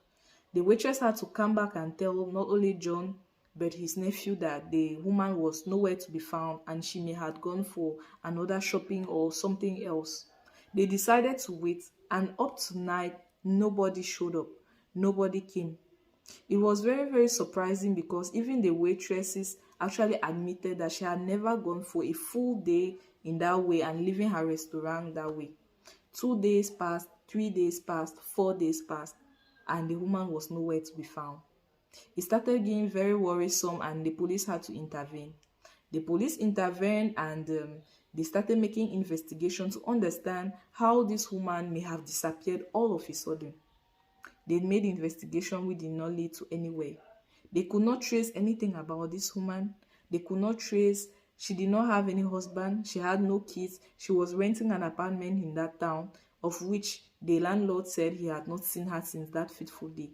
The waitress had to come back and tell not only John but his nephew that the woman was nowhere to be found and she may have gone for another shopping or something else. They decided to wait, and up to night, nobody showed up. Nobody came. It was very, very surprising because even the waitresses, actually admitted that she had never gone for a full day in that way and leaving her restaurant that way. 2 days passed, 3 days passed, 4 days passed, and the woman was nowhere to be found. It started getting very worrisome, and the police had to intervene. The police intervened, and they started making investigations to understand how this woman may have disappeared all of a sudden. They made investigation which did not lead to anywhere. They could not trace anything about this woman. They could not trace, she did not have any husband, she had no kids, she was renting an apartment in that town, of which the landlord said he had not seen her since that fateful day.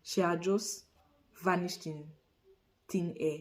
She had just vanished in thin air.